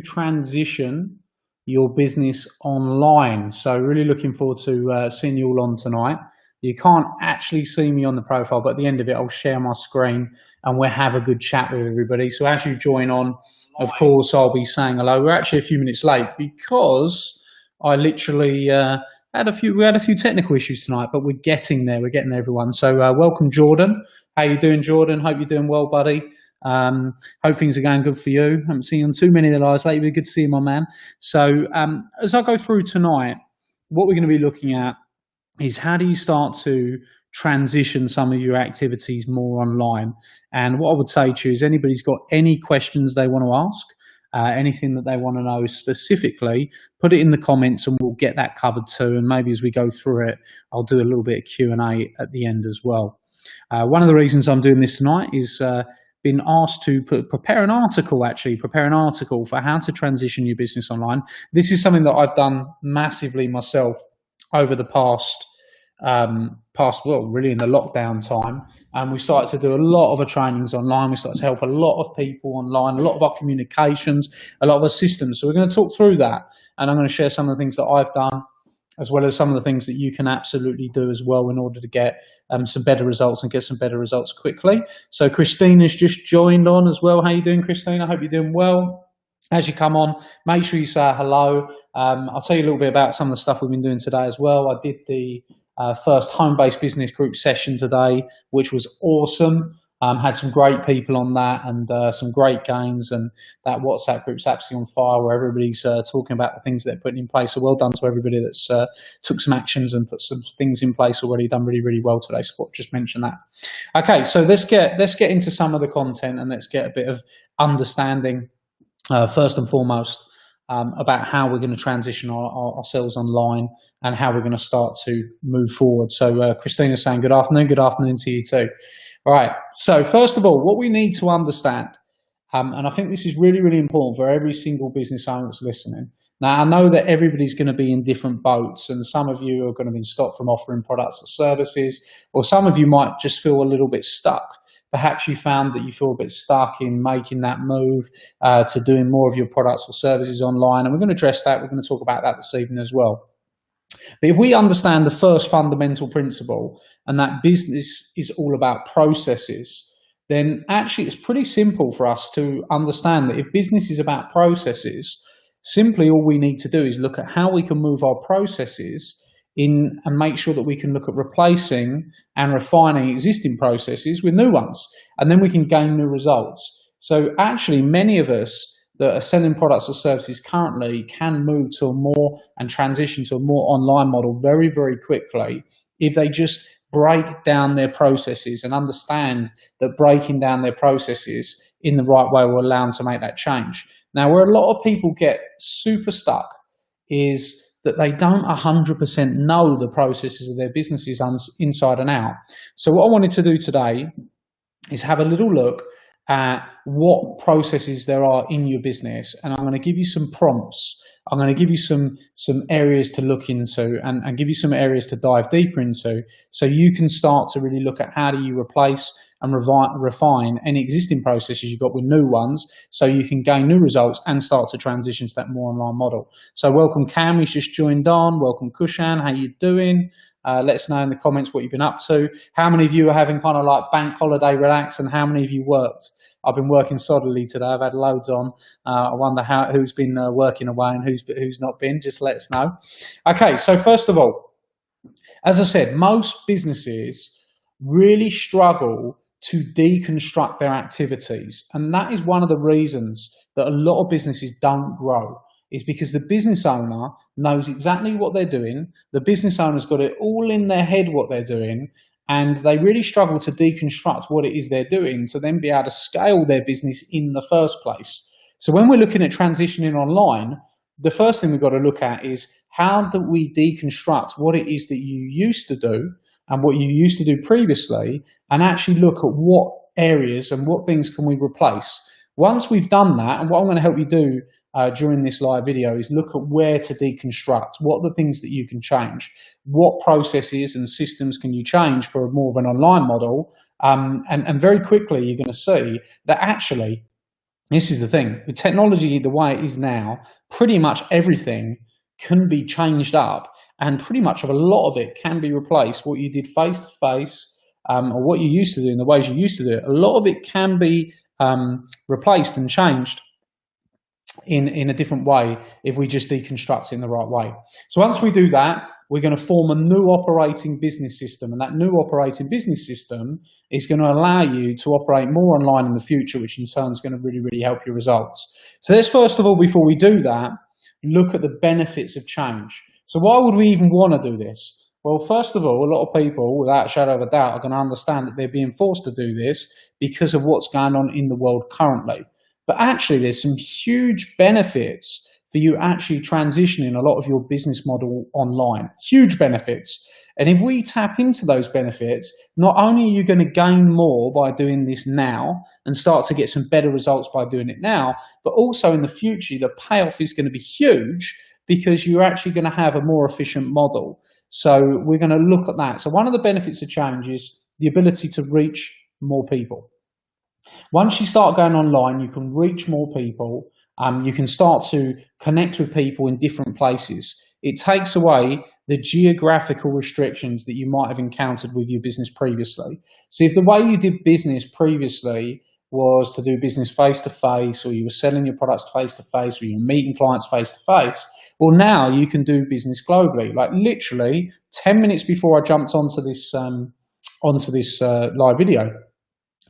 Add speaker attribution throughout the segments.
Speaker 1: transition your business online. So really looking forward to seeing you all on tonight. You can't actually see me on the profile, but at the end of it, I'll share my screen and we'll have a good chat with everybody. So as you join on, of course, I'll be saying hello. We're actually a few minutes late because I literally had a few technical issues tonight, but we're getting there. We're getting there, everyone. So welcome, Jordan. How you doing, Jordan? Hope you're doing well, buddy. Hope things are going good for you. Haven't seen you on too many of the lives lately. Good to see you, my man. So as I go through tonight, what we're going to be looking at is how do you start to transition some of your activities more online. And what I would say to you is anybody's got any questions they want to ask, anything that they want to know specifically, put it in the comments and we'll get that covered too. And maybe as we go through it, I'll do a little bit of Q&A at the end as well. One of the reasons I'm doing this tonight is been asked to prepare an article for how to transition your business online. This is something that I've done massively myself over the past, well, really in the lockdown time. And we started to do a lot of our trainings online. We started to help a lot of people online, a lot of our communications, a lot of our systems. So we're going to talk through that. And I'm going to share some of the things that I've done, as well as some of the things that you can absolutely do as well in order to get some better results and get some better results quickly. So Christina's just joined on as well. How you doing, Christina? I hope you're doing well. As you come on, make sure you say hello. I'll tell you a little bit about some of the stuff we've been doing today as well. I did the first home-based business group session today, which was awesome. Had some great people on that and some great gains, and that WhatsApp group's absolutely on fire where everybody's talking about the things they're putting in place. So well done to everybody that's took some actions and put some things in place already, done really, really well today. So just mention that. Okay, so let's get into some of the content and let's get a bit of understanding first and foremost about how we're going to transition ourselves online and how we're going to start to move forward. So Christina's saying good afternoon to you too. All right, so first of all, what we need to understand, and I think this is really, really important for every single business owner that's listening. Now, I know that everybody's going to be in different boats, and some of you are going to be stopped from offering products or services, or some of you might just feel a little bit stuck. Perhaps you found that you feel a bit stuck in making that move to doing more of your products or services online, and we're going to address that. We're going to talk about that this evening as well. But if we understand the first fundamental principle, and that business is all about processes, then actually it's pretty simple for us to understand that if business is about processes, simply all we need to do is look at how we can move our processes in and make sure that we can look at replacing and refining existing processes with new ones, and then we can gain new results. So actually many of us that are selling products or services currently can move to a more and transition to a more online model very, very quickly if they just break down their processes and understand that breaking down their processes in the right way will allow them to make that change. Now, where a lot of people get super stuck is that they don't 100% know the processes of their businesses inside and out. So what I wanted to do today is have a little look at what processes there are in your business, and I'm going to give you some prompts. I'm going to give you some areas to look into and give you some areas to dive deeper into, so you can start to really look at how do you replace and refine any existing processes you've got with new ones, so you can gain new results and start to transition to that more online model. So welcome Cam, he's just joined on. Welcome Kushan, how you doing? Let us know in the comments what you've been up to. How many of you are having kind of like bank holiday relax, and how many of you worked? I've been working solidly today. I've had loads on. I wonder who's been working away and who's not been. Just let us know. Okay, so first of all, as I said, most businesses really struggle to deconstruct their activities, and that is one of the reasons that a lot of businesses don't grow. Is because the business owner knows exactly what they're doing. The business owner's got it all in their head what they're doing, and they really struggle to deconstruct what it is they're doing to then be able to scale their business in the first place. So when we're looking at transitioning online, the first thing we've got to look at is how do we deconstruct what it is that you used to do and what you used to do previously, and actually look at what areas and what things can we replace. Once we've done that, and what I'm going to help you do during this live video is look at where to deconstruct, what are the things that you can change, what processes and systems can you change for more of an online model, and very quickly you're going to see that actually This is the thing. With technology the way it is now, pretty much everything can be changed up, and pretty much a lot of it can be replaced. What you did face to face, or what you used to do in the ways you used to do it, a lot of it can be replaced and changed in a different way if we just deconstruct it in the right way. So once we do that, we're going to form a new operating business system, and that new operating business system is going to allow you to operate more online in the future, which in turn is going to really, really help your results. So let's first of all, before we do that, look at the benefits of change. So why would we even want to do this? Well, first of all, a lot of people, without a shadow of a doubt, are going to understand that they're being forced to do this because of what's going on in the world currently. But actually, there's some huge benefits for you actually transitioning a lot of your business model online. Huge benefits. And if we tap into those benefits, not only are you going to gain more by doing this now and start to get some better results by doing it now, but also in the future, the payoff is going to be huge because you're actually going to have a more efficient model. So we're going to look at that. So one of the benefits of change is the ability to reach more people. Once you start going online, you can reach more people. You can start to connect with people in different places. It takes away the geographical restrictions that you might have encountered with your business previously. So if the way you did business previously was to do business face-to-face, or you were selling your products face-to-face, or you were meeting clients face-to-face, well, now you can do business globally. Like literally 10 minutes before I jumped onto this live video,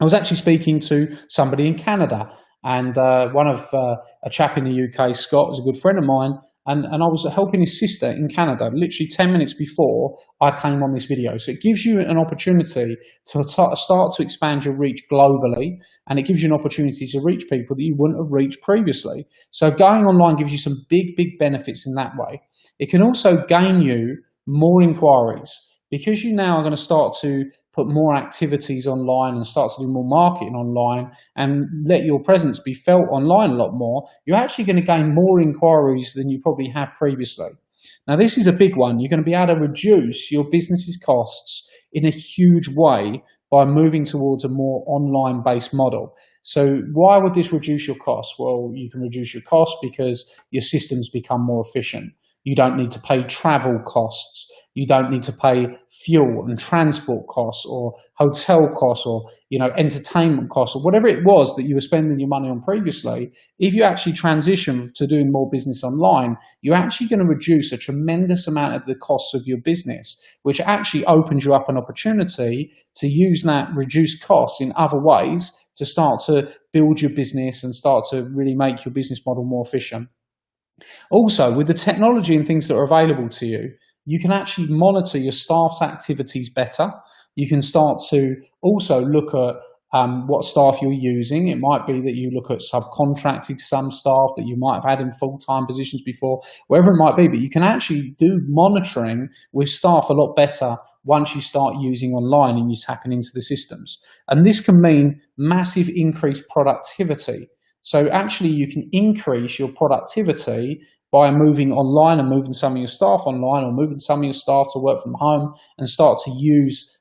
Speaker 1: I was actually speaking to somebody in Canada, and a chap in the UK, Scott, was a good friend of mine, and I was helping his sister in Canada literally 10 minutes before I came on this video. So it gives you an opportunity to start to expand your reach globally, and it gives you an opportunity to reach people that you wouldn't have reached previously. So going online gives you some big, big benefits in that way. It can also gain you more inquiries, because you now are going to start to put more activities online and start to do more marketing online and let your presence be felt online a lot more. You're actually going to gain more inquiries than you probably have previously. Now, this is a big one. You're going to be able to reduce your business's costs in a huge way by moving towards a more online-based model. So why would this reduce your costs? Well, you can reduce your costs because your systems become more efficient. You don't need to pay travel costs. You don't need to pay fuel and transport costs or hotel costs or entertainment costs or whatever it was that you were spending your money on previously. If you actually transition to doing more business online, you're actually going to reduce a tremendous amount of the costs of your business, which actually opens you up an opportunity to use that reduced costs in other ways to start to build your business and start to really make your business model more efficient. Also, with the technology and things that are available to you, you can actually monitor your staff's activities better. You can start to also look at what staff you're using. It might be that you look at subcontracted some staff that you might have had in full-time positions before, wherever it might be, but you can actually do monitoring with staff a lot better once you start using online and you're tapping into the systems. And this can mean massive increased productivity. So actually you can increase your productivity by moving online and moving some of your staff online, or moving some of your staff to work from home and start to use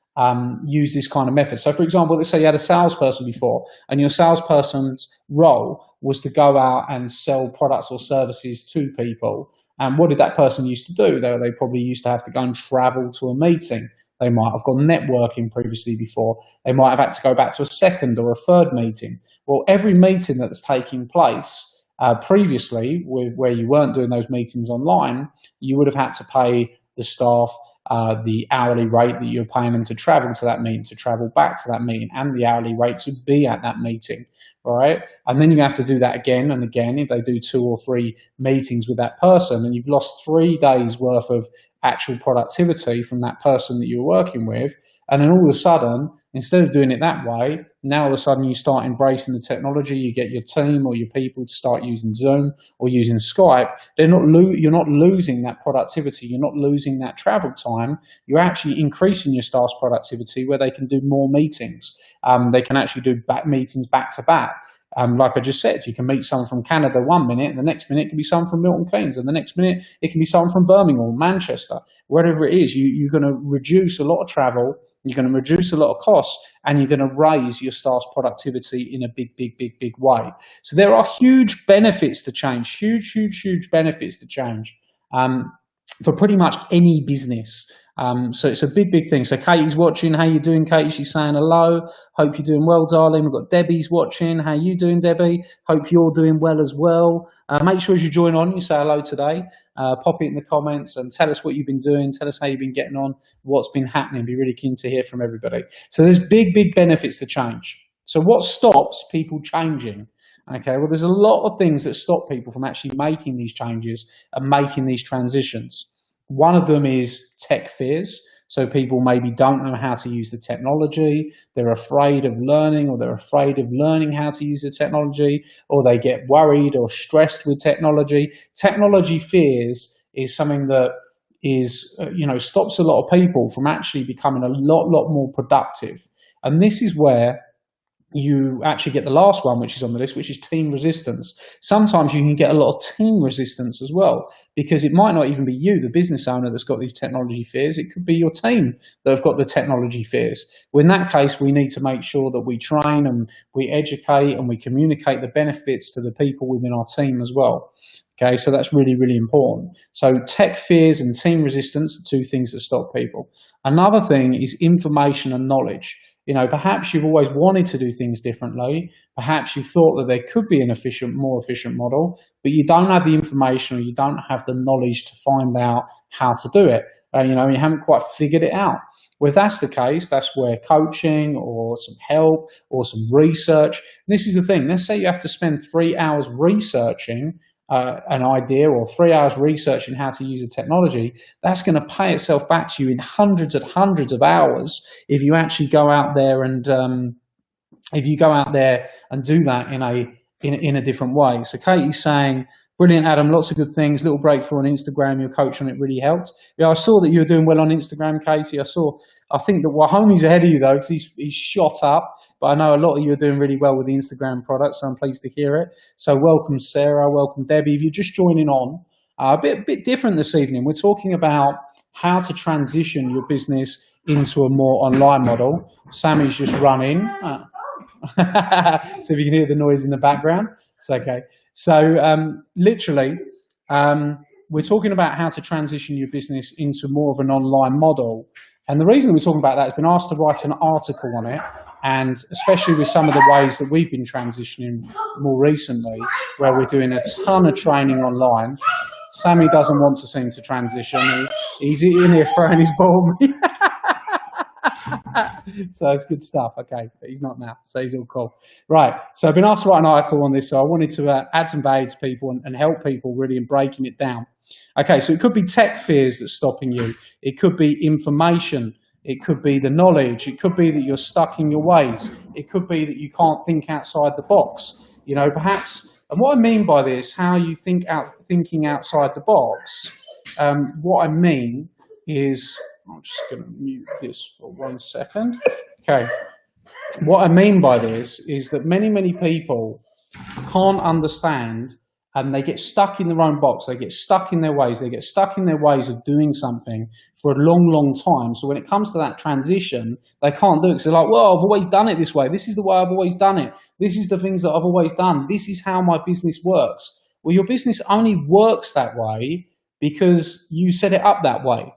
Speaker 1: this kind of method. So for example, let's say you had a salesperson before, and your salesperson's role was to go out and sell products or services to people. And what did that person used to do? They probably used to have to go and travel to a meeting. They might have gone networking previously before. They might have had to go back to a second or a third meeting. Well, every meeting that's taking place previously, where you weren't doing those meetings online, you would have had to pay the staff the hourly rate that you're paying them to travel to that meeting, to travel back to that meeting, and the hourly rate to be at that meeting, right? And then you have to do that again and again if they do 2 or 3 meetings with that person, and you've lost 3 days worth of actual productivity from that person that you're working with. And then all of a sudden, instead of doing it that way, now all of a sudden you start embracing the technology. You get your team or your people to start using Zoom or using Skype. You're not losing that productivity. You're not losing that travel time. You're actually increasing your staff's productivity where they can do more meetings. They can actually do meetings back to back. Like I just said, you can meet someone from Canada 1 minute, and the next minute it can be someone from Milton Keynes, and the next minute it can be someone from Birmingham or Manchester. Wherever it is, you're going to reduce a lot of travel. you're going to reduce a lot of costs, and you're going to raise your staff's productivity in a big way. So there are huge benefits to change, huge benefits to change for pretty much any business. So it's a big thing. So Katie's watching. How you doing, Katie? She's saying hello. Hope you're doing well, darling. We've got Debbie's watching. How you doing, Debbie? Hope you're doing well as well. Make sure as you join on, you say hello today. Pop it in the comments and tell us what you've been doing. Tell us how you've been getting on, what's been happening. Be really keen to hear from everybody. So there's big benefits to change. So what stops people changing? Okay, well, there's a lot of things that stop people from actually making these changes and making these transitions. One of them is tech fears. So people maybe don't know how to use the technology. They're afraid of learning, or they're afraid of learning how to use the technology, or they get worried or stressed with technology. Technology fears is something that is, stops a lot of people from actually becoming a lot more productive. And this is where you actually get the last one, which is on the list, which is team resistance. Sometimes you can get a lot of team resistance as well, because it might not even be you, the business owner, that's got these technology fears. It could be your team that have got the technology fears. Well, in that case, we need to make sure that we train and we educate and we communicate the benefits to the people within our team as well. Okay, so that's really important. So tech fears and team resistance are two things that stop people. Another thing is information and knowledge. Perhaps you've always wanted to do things differently. Perhaps you thought that there could be an more efficient model, but you don't have the information, or you don't have the knowledge to find out how to do it. You haven't quite figured it out. Well, if that's the case, that's where coaching or some help or some research. This is the thing. Let's say you have to spend 3 hours researching an idea, or 3 hours researching how to use a technology. That's going to pay itself back to you in hundreds of hours if you actually go out there and do that in a different way. So Katie's saying, brilliant, Adam, lots of good things. Little breakthrough on Instagram, your coach on it really helped. Yeah, I saw that you were doing well on Instagram, Katie. I think that Wahomey's ahead of you though, because he's shot up. But I know a lot of you are doing really well with the Instagram product, so I'm pleased to hear it. So welcome, Sarah. Welcome, Debbie. If you're just joining on, a bit different this evening. We're talking about how to transition your business into a more online model. Sammy's just run in. So if you can hear the noise in the background, it's okay. So literally, we're talking about how to transition your business into more of an online model. And the reason we're talking about that is been asked to write an article on it, and especially with some of the ways that we've been transitioning more recently, where we're doing a ton of training online. Sammy doesn't want to seem to transition. He's in here throwing his ball at me. So it's good stuff. Okay, but he's not now, so he's all cool. Right, so I've been asked to write an article on this, so I wanted to add some value to people and help people really in breaking it down. Okay, so it could be tech fears that's stopping you. It could be information. It could be the knowledge. It could be that you're stuck in your ways. It could be that you can't think outside the box. Perhaps. And what I mean by this, how you thinking outside the box. What I mean is, I'm just going to mute this for 1 second. Okay. What I mean by this is that many people can't understand, and they get stuck in their own box. They get stuck in their ways. They get stuck in their ways of doing something for a long time. So when it comes to that transition, they can't do it. So they're like, well, I've always done it this way. This is the way I've always done it. This is the things that I've always done. This is how my business works. Well, your business only works that way because you set it up that way.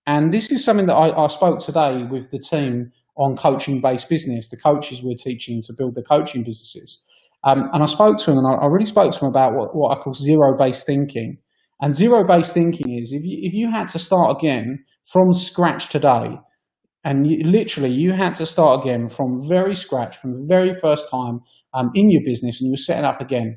Speaker 1: And this is something that I spoke today with the team on coaching-based business, the coaches we're teaching to build the coaching businesses. And I spoke to them, and I really spoke to them about what I call zero-based thinking. And zero-based thinking is if you had to start again from scratch today, and you had to start again from very scratch, from the very first time in your business, and you were setting up again,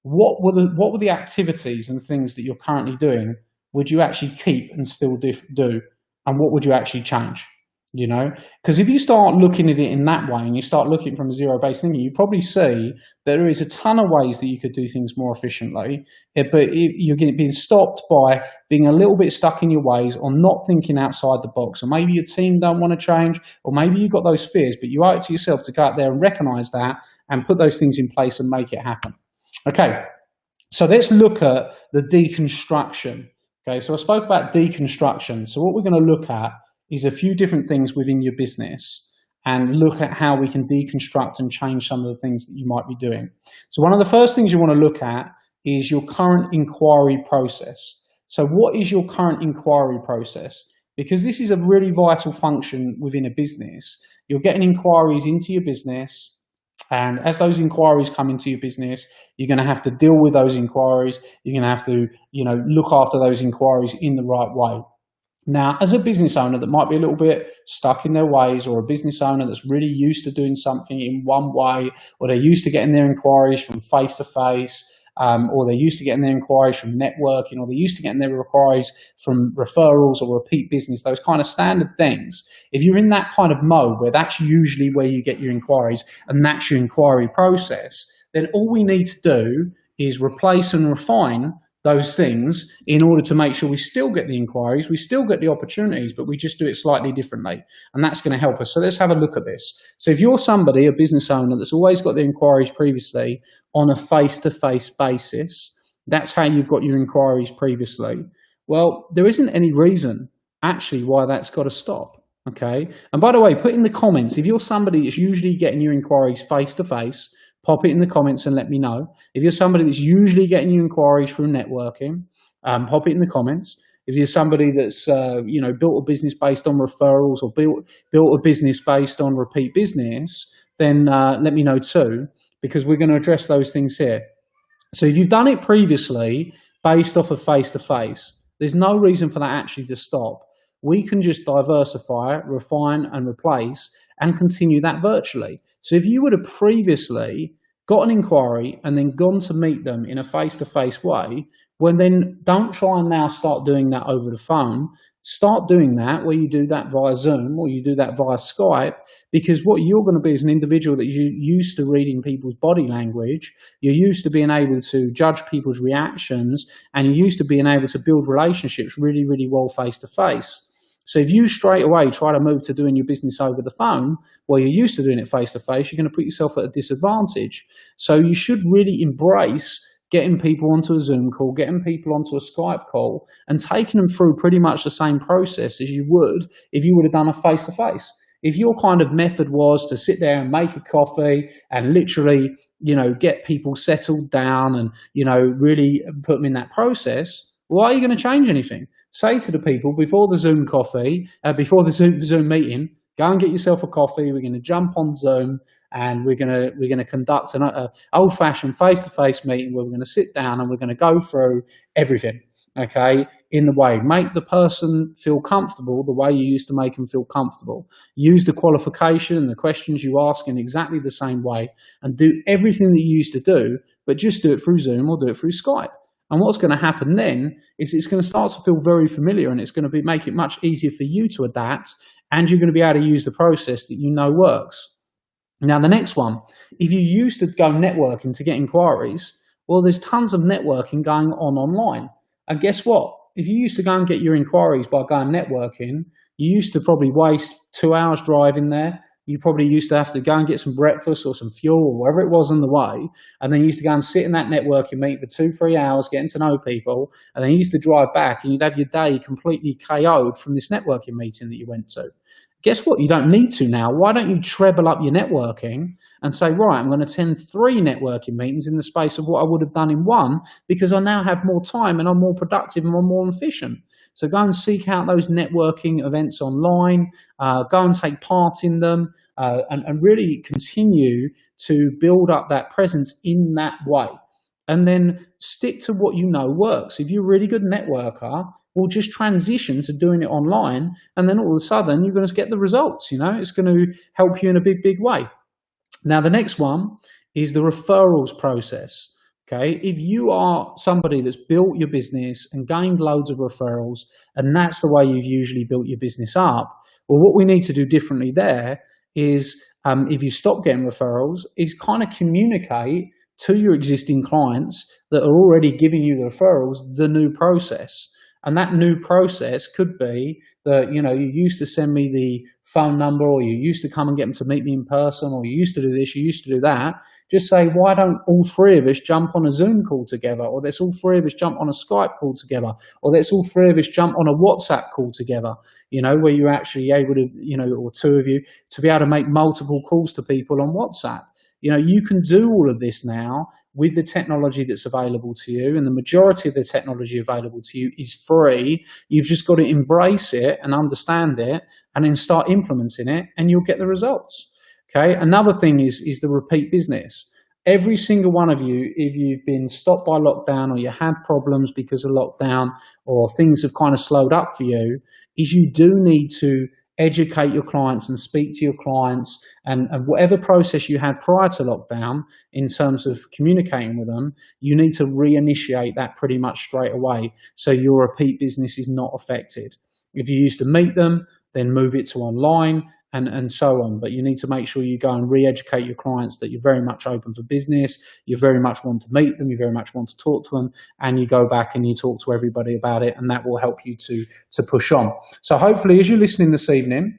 Speaker 1: what were the activities and things that you're currently doing would you actually keep and still do? And what would you actually change? Because if you start looking at it in that way and you start looking from a zero-based thinking, you probably see that there is a ton of ways that you could do things more efficiently, but you're being stopped by being a little bit stuck in your ways or not thinking outside the box. And maybe your team don't want to change, or maybe you've got those fears, but you owe it to yourself to go out there and recognize that and put those things in place and make it happen. Okay, so let's look at the deconstruction. Okay, so I spoke about deconstruction. So what we're going to look at is a few different things within your business and look at how we can deconstruct and change some of the things that you might be doing. So one of the first things you want to look at is your current inquiry process. So what is your current inquiry process? Because this is a really vital function within a business. You're getting inquiries into your business, and as those inquiries come into your business, you're going to have to deal with those inquiries. You're going to have to, look after those inquiries in the right way. Now, as a business owner that might be a little bit stuck in their ways, or a business owner that's really used to doing something in one way, or they're used to getting their inquiries from face to face, or they're used to getting their inquiries from networking, or they're used to getting their inquiries from referrals or repeat business, those kind of standard things. If you're in that kind of mode where that's usually where you get your inquiries and that's your inquiry process, then all we need to do is replace and refine those things in order to make sure we still get the inquiries, we still get the opportunities, but we just do it slightly differently. And that's going to help us. So let's have a look at this. So if you're somebody, a business owner that's always got the inquiries previously on a face-to-face basis, that's how you've got your inquiries previously. Well, there isn't any reason actually why that's got to stop. Okay. And by the way, put in the comments, if you're somebody that's usually getting your inquiries face-to-face, pop it in the comments and let me know. If you're somebody that's usually getting your inquiries through networking, pop it in the comments. If you're somebody that's built a business based on referrals, or built a business based on repeat business, then let me know too, because we're going to address those things here. So if you've done it previously based off of face-to-face, there's no reason for that actually to stop. We can just diversify, refine and replace and continue that virtually. So if you would have previously got an inquiry and then gone to meet them in a face-to-face way, well then don't try and now start doing that over the phone. Start doing that where you do that via Zoom or you do that via Skype, because what you're going to be is an individual that you're used to reading people's body language, you're used to being able to judge people's reactions, and you're used to being able to build relationships really, really well face-to-face. So if you straight away try to move to doing your business over the phone, well, you're used to doing it face-to-face, you're going to put yourself at a disadvantage. So you should really embrace getting people onto a Zoom call, getting people onto a Skype call, and taking them through pretty much the same process as you would if you would have done a face-to-face. If your kind of method was to sit there and make a coffee and literally, get people settled down and, really put them in that process, why are you going to change anything? Say to the people before the Zoom before the Zoom meeting, go and get yourself a coffee. We're going to jump on Zoom and we're going to conduct an old-fashioned face-to-face meeting where we're going to sit down and we're going to go through everything. Okay, in the way, make the person feel comfortable the way you used to make them feel comfortable. Use the qualification and the questions you ask in exactly the same way, and do everything that you used to do, but just do it through Zoom or do it through Skype. And what's going to happen then is it's going to start to feel very familiar, and it's going to make it much easier for you to adapt, and you're going to be able to use the process that you know works. Now, the next one, if you used to go networking to get inquiries, well, there's tons of networking going on online. And guess what? If you used to go and get your inquiries by going networking, you used to probably waste 2 hours driving there. You probably used to have to go and get some breakfast or some fuel or whatever it was on the way. And then you used to go and sit in that networking meeting for 2-3 hours, getting to know people. And then you used to drive back and you'd have your day completely KO'd from this networking meeting that you went to. Guess what? You don't need to now. Why don't you treble up your networking and say, right, I'm going to attend 3 networking meetings in the space of what I would have done in 1, because I now have more time and I'm more productive and I'm more efficient. So go and seek out those networking events online, go and take part in them, and really continue to build up that presence in that way. And then stick to what you know works. If you're a really good networker, we'll just transition to doing it online, and then all of a sudden you're going to get the results. It's going to help you in a big, big way. Now, the next one is the referrals process. Okay, if you are somebody that's built your business and gained loads of referrals, and that's the way you've usually built your business up, well, what we need to do differently there is, if you stop getting referrals, is kind of communicate to your existing clients that are already giving you the referrals the new process. And that new process could be that, you used to send me the phone number, or you used to come and get them to meet me in person, or you used to do this, you used to do that. Just say, why don't all three of us jump on a Zoom call together? Or let's all three of us jump on a Skype call together. Or let's all three of us jump on a WhatsApp call together, where you're actually able to, or two of you, to be able to make multiple calls to people on WhatsApp. You can do all of this now with the technology that's available to you, and the majority of the technology available to you is free. You've just got to embrace it and understand it, and then start implementing it, and you'll get the results. Okay. Another thing is the repeat business. Every single one of you, if you've been stopped by lockdown, or you had problems because of lockdown, or things have kind of slowed up for you, is you do need to educate your clients and speak to your clients, and whatever process you had prior to lockdown in terms of communicating with them, you need to reinitiate that pretty much straight away, so your repeat business is not affected. If you used to meet them, then move it to online, and so on. But you need to make sure you go and re-educate your clients that you're very much open for business, you very much want to meet them, you very much want to talk to them, and you go back and you talk to everybody about it, and that will help you to push on. So hopefully, as you're listening this evening,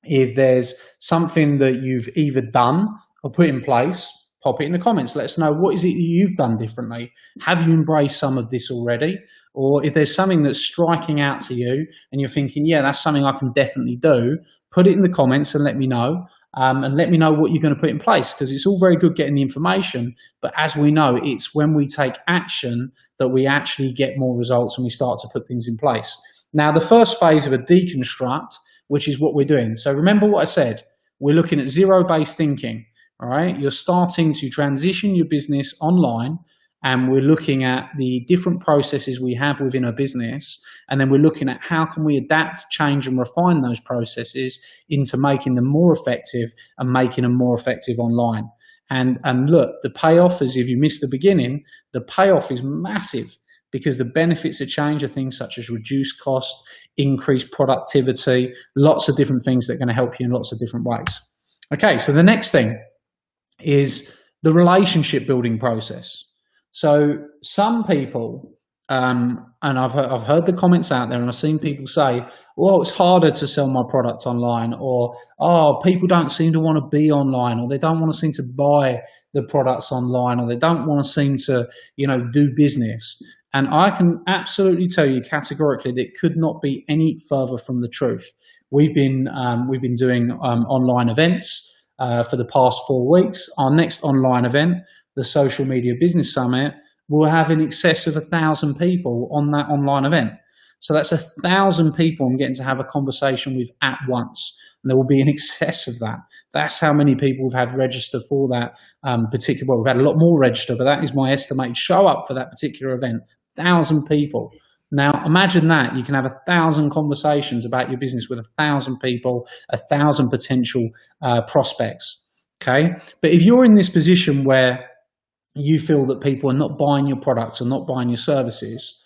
Speaker 1: if there's something that you've either done or put in place, pop it in the comments. Let us know, what is it that you've done differently? Have you embraced some of this already? Or if there's something that's striking out to you and you're thinking, yeah, that's something I can definitely do, put it in the comments and let me know. And let me know what you're going to put in place, because it's all very good getting the information, but as we know, it's when we take action that we actually get more results and we start to put things in place. Now, the first phase of a deconstruct, which is what we're doing. So remember what I said, we're looking at zero-based thinking. All right, you're starting to transition your business online, and we're looking at the different processes we have within a business, and then we're looking at how can we adapt, change, and refine those processes into making them more effective and making them more effective online. And look, the payoff is, if you missed the beginning, the payoff is massive, because the benefits of change are things such as reduced cost, increased productivity, lots of different things that are going to help you in lots of different ways. Okay, so the next thing is the relationship building process. So some people, and I've heard the comments out there, and I've seen people say, well, it's harder to sell my product online, or, oh, people don't seem to want to be online, or they don't want to seem to buy the products online, or they don't want to seem to, do business. And I can absolutely tell you categorically that it could not be any further from the truth. We've been doing online events for the past 4 weeks. Our next online event, the Social Media Business Summit, will have in excess of 1,000 people on that online event. So that's 1,000 people I'm getting to have a conversation with at once. And there will be in excess of that. That's how many people we've had register for that particular, well, we've had a lot more register, but that is my estimated show up for that particular event. 1,000 people. Now, imagine that. You can have 1,000 conversations about your business with 1,000 people, 1,000 potential prospects. Okay. But if you're in this position where you feel that people are not buying your products or not buying your services,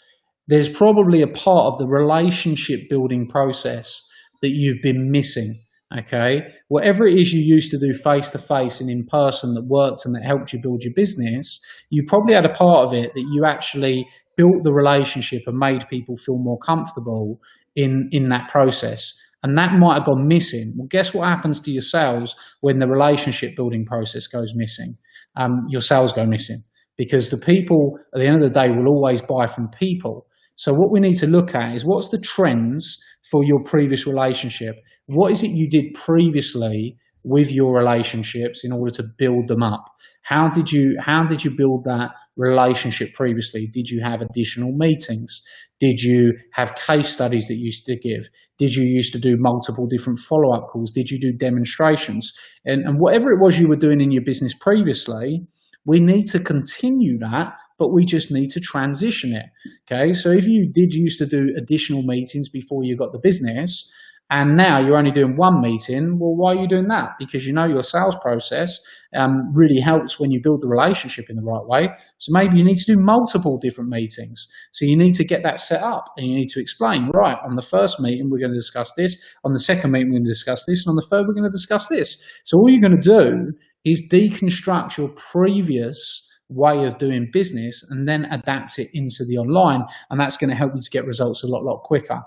Speaker 1: there's probably a part of the relationship building process that you've been missing. Okay. Whatever it is you used to do face to face and in person that worked and that helped you build your business, you probably had a part of it that you actually built the relationship and made people feel more comfortable in that process. And that might have gone missing. Well, guess what happens to your sales when the relationship building process goes missing? Your sales go missing, because the people at the end of the day will always buy from people. So what we need to look at is, what's the trends for your previous relationship? What is it you did previously with your relationships in order to build them up? How did you build that relationship previously? Did you have additional meetings? Did you have case studies that you used to give? Did you used to do multiple different follow-up calls? Did you do demonstrations? And whatever it was you were doing in your business previously, we need to continue that, but we just need to transition it. Okay, so if you did used to do additional meetings before you got the business, and now you're only doing one meeting, well, why are you doing that? Because your sales process really helps when you build the relationship in the right way. So maybe you need to do multiple different meetings. So you need to get that set up, and you need to explain, right, on the first meeting, we're going to discuss this. On the second meeting, we're going to discuss this. And on the third, we're going to discuss this. So all you're going to do is deconstruct your previous way of doing business and then adapt it into the online, and that's going to help you to get results a lot quicker.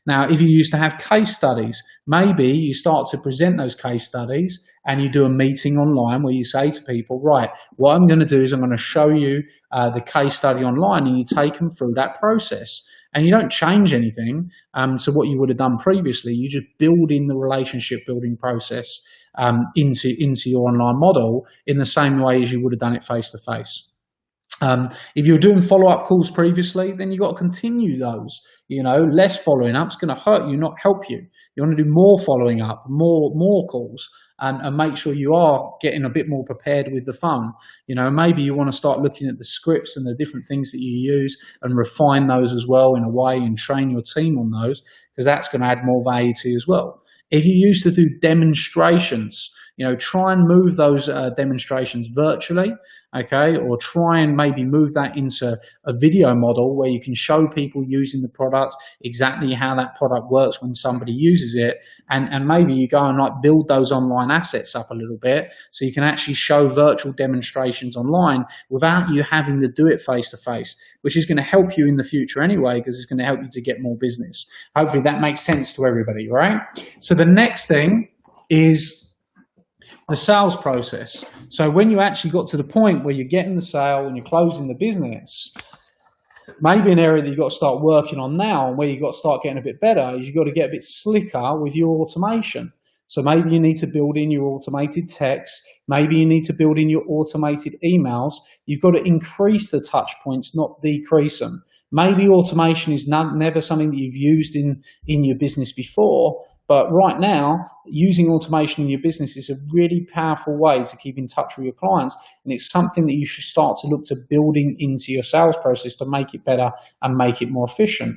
Speaker 1: Now, if you used to have case studies, maybe you start to present those case studies and you do a meeting online where you say to people, right, what I'm going to do is I'm going to show you the case study online, and you take them through that process. And you don't change anything to what you would have done previously. You just build in the relationship building process into your online model in the same way as you would have done it face to face. If you were doing follow-up calls previously, then you've got to continue those. Less following up is going to hurt you, not help you. You want to do more following up, more calls, and make sure you are getting a bit more prepared with the phone. Maybe you want to start looking at the scripts and the different things that you use and refine those as well in a way, and train your team on those, because that's going to add more value to you as well. If you used to do demonstrations, try and move those demonstrations virtually, okay? Or try and maybe move that into a video model where you can show people using the product, exactly how that product works when somebody uses it. And maybe you go and build those online assets up a little bit so you can actually show virtual demonstrations online without you having to do it face to face, which is going to help you in the future anyway, because it's going to help you to get more business. Hopefully that makes sense to everybody, right? So the next thing is the sales process. So when you actually got to the point where you're getting the sale and you're closing the business, maybe an area that you've got to start working on now, and where you've got to start getting a bit better, is you've got to get a bit slicker with your automation. So maybe you need to build in your automated text. Maybe you need to build in your automated emails. You've got to increase the touch points, not decrease them. Maybe automation is never something that you've used in your business before, but right now, using automation in your business is a really powerful way to keep in touch with your clients. And it's something that you should start to look to building into your sales process to make it better and make it more efficient.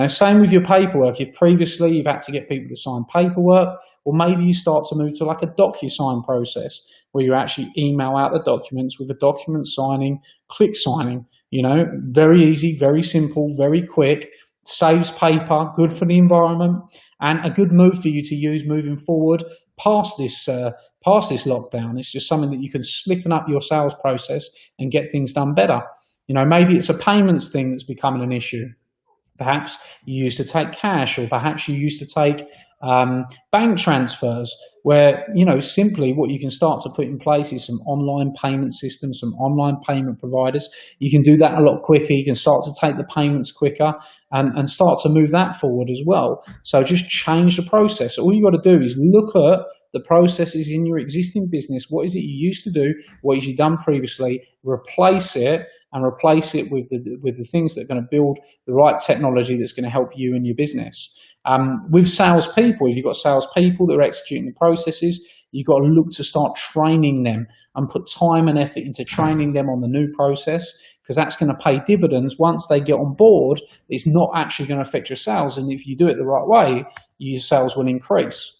Speaker 1: Same with your paperwork. If previously you've had to get people to sign paperwork, well, maybe you start to move to like a Docusign process where you actually email out the documents with a document signing, click signing. Very easy, very simple, very quick. Saves paper, good for the environment, and a good move for you to use moving forward past this lockdown. It's just something that you can slicken up your sales process and get things done better. Maybe it's a payments thing that's becoming an issue. Perhaps you used to take cash, or perhaps you used to take bank transfers, where, simply what you can start to put in place is some online payment systems, some online payment providers. You can do that a lot quicker. You can start to take the payments quicker and start to move that forward as well. So just change the process. All you got to do is look at the processes in your existing business. What is it you used to do? What have you done previously? Replace it, and replace it with the things that are going to build the right technology that's going to help you and your business. With salespeople, if you've got salespeople that are executing the processes, you've got to look to start training them and put time and effort into training them on the new process, because that's going to pay dividends once they get on board. It's not actually going to affect your sales, and if you do it the right way, your sales will increase.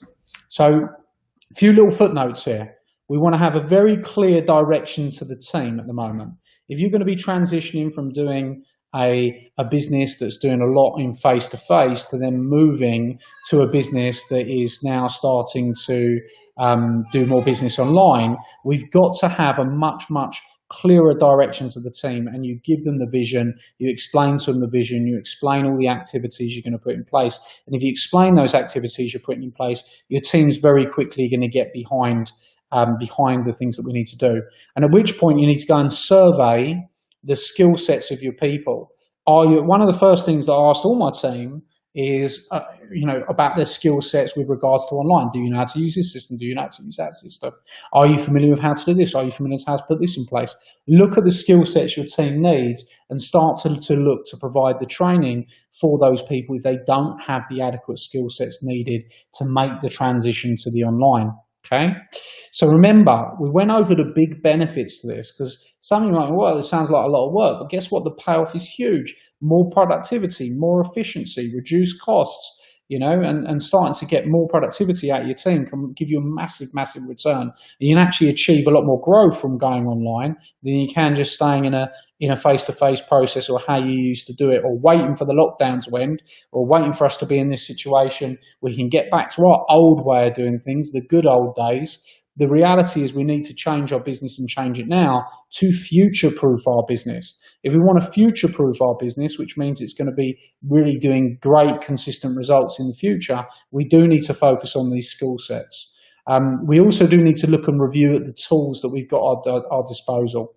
Speaker 1: So a few little footnotes here. We want to have a very clear direction to the team at the moment. If you're going to be transitioning from doing a business that's doing a lot in face-to-face to then moving to a business that is now starting to do more business online, we've got to have a much clearer direction to the team, and you give them the vision, you explain to them the vision, you explain all the activities you're going to put in place. And if you explain those activities you're putting in place, your team's very quickly going to get behind the things that we need to do. And at which point you need to go and survey the skill sets of your people. One of the first things that I asked all my team is, about their skill sets with regards to online. Do you know how to use this system? Do you know how to use that system? Are you familiar with how to do this? Are you familiar with how to put this in place? Look at the skill sets your team needs and start to look to provide the training for those people if they don't have the adequate skill sets needed to make the transition to the online. Okay, so remember, we went over the big benefits to this, because something like, well, it sounds like a lot of work, but guess what? The payoff is huge. More productivity, more efficiency, reduced costs, and starting to get more productivity out of your team can give you a massive return. And you can actually achieve a lot more growth from going online than you can just staying in a face-to-face process, or how you used to do it, or waiting for the lockdown to end, or waiting for us to be in this situation where we can get back to our old way of doing things, the good old days. The reality is we need to change our business and change it now to future-proof our business. If we want to future-proof our business, which means it's going to be really doing great, consistent results in the future, we do need to focus on these skill sets. We also do need to look and review at the tools that we've got at our disposal.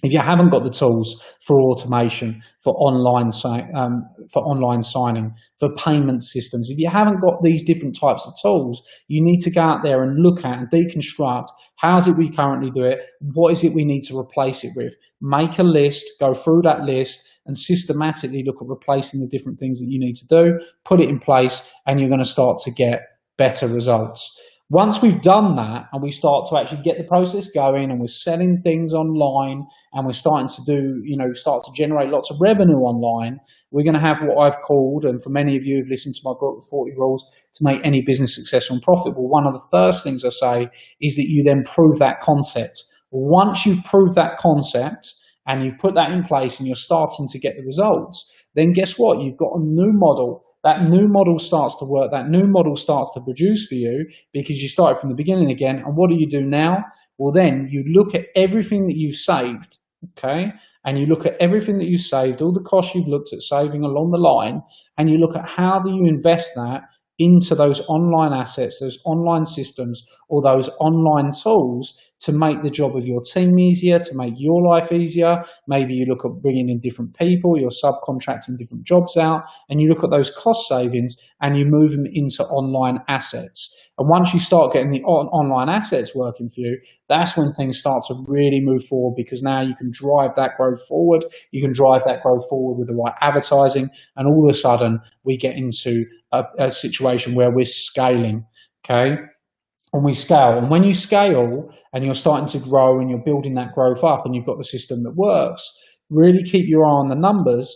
Speaker 1: If you haven't got the tools for automation, for online signing, for payment systems, if you haven't got these different types of tools, you need to go out there and look at and deconstruct how is it we currently do it, what is it we need to replace it with. Make a list, go through that list, and systematically look at replacing the different things that you need to do, put it in place, and you're going to start to get better results. Once we've done that and we start to actually get the process going and we're selling things online and we're starting to do, start to generate lots of revenue online, we're going to have what I've called, and for many of you who've listened to my book, 40 Rules to Make Any Business Successful and Profitable, one of the first things I say is that you then prove that concept. Once you've proved that concept and you put that in place and you're starting to get the results, then guess what? You've got a new model. That new model starts to work. That new model starts to produce for you because you started from the beginning again. And what do you do now? Well, then you look at everything that you've saved, okay? And you look at everything that you've saved, all the costs you've looked at saving along the line, and you look at how do you invest that into those online assets, those online systems, or those online tools to make the job of your team easier, to make your life easier. Maybe you look at bringing in different people, you're subcontracting different jobs out, and you look at those cost savings and you move them into online assets. And once you start getting the online assets working for you, that's when things start to really move forward, because now you can drive that growth forward. You can drive that growth forward with the right advertising, and all of a sudden we get into a situation where we're scaling, okay? And we scale. And when you scale and you're starting to grow and you're building that growth up and you've got the system that works, really keep your eye on the numbers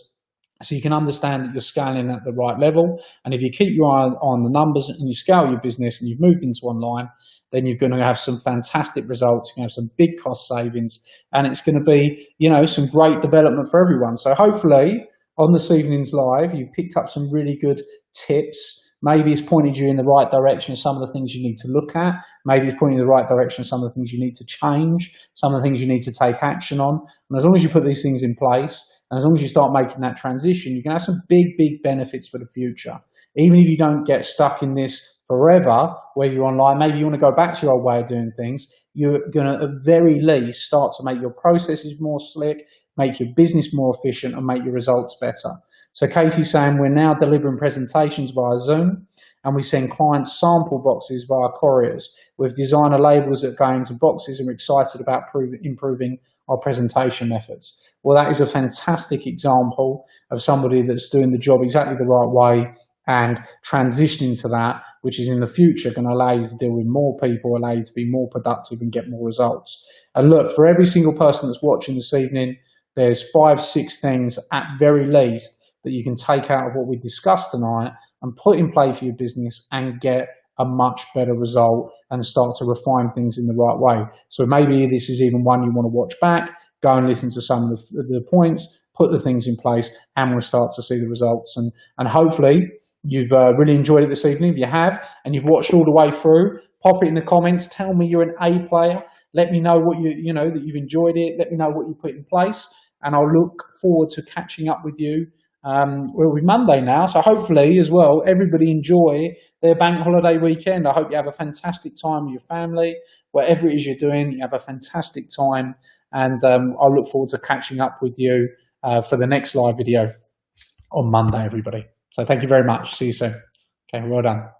Speaker 1: so you can understand that you're scaling at the right level. And if you keep your eye on the numbers and you scale your business and you've moved into online, then you're going to have some fantastic results. You're going to have some big cost savings, and it's going to be, some great development for everyone. So hopefully on this evening's live, you picked up some really good tips. Maybe it's pointed you in the right direction of some of the things you need to look at. Maybe it's pointing you in the right direction of some of the things you need to change, some of the things you need to take action on. And as long as you put these things in place, and as long as you start making that transition, you can have some big, big benefits for the future. Even if you don't get stuck in this forever, where you're online, maybe you want to go back to your old way of doing things, you're going to, at very least, start to make your processes more slick, make your business more efficient, and make your results better. So Katie's saying we're now delivering presentations via Zoom, and we send clients sample boxes via couriers with designer labels that go into boxes, and we're excited about improving our presentation methods. Well, that is a fantastic example of somebody that's doing the job exactly the right way and transitioning to that, which is in the future going to allow you to deal with more people, allow you to be more productive and get more results. And look, for every single person that's watching this evening, there's 5-6 things at very least that you can take out of what we discussed tonight and put in play for your business and get a much better result and start to refine things in the right way. So maybe this is even one you want to watch back, go and listen to some of the points, put the things in place, and we'll start to see the results. And hopefully you've really enjoyed it this evening. If you have, and you've watched all the way through, pop it in the comments. Tell me you're an A player. Let me know what that you've enjoyed it. Let me know what you put in place, and I'll look forward to catching up with you. We'll be Monday now, so hopefully as well, everybody enjoy their bank holiday weekend. I hope you have a fantastic time with your family. Whatever it is you're doing, you have a fantastic time, and I'll look forward to catching up with you for the next live video on Monday, everybody. So thank you very much. See you soon. Okay, well done.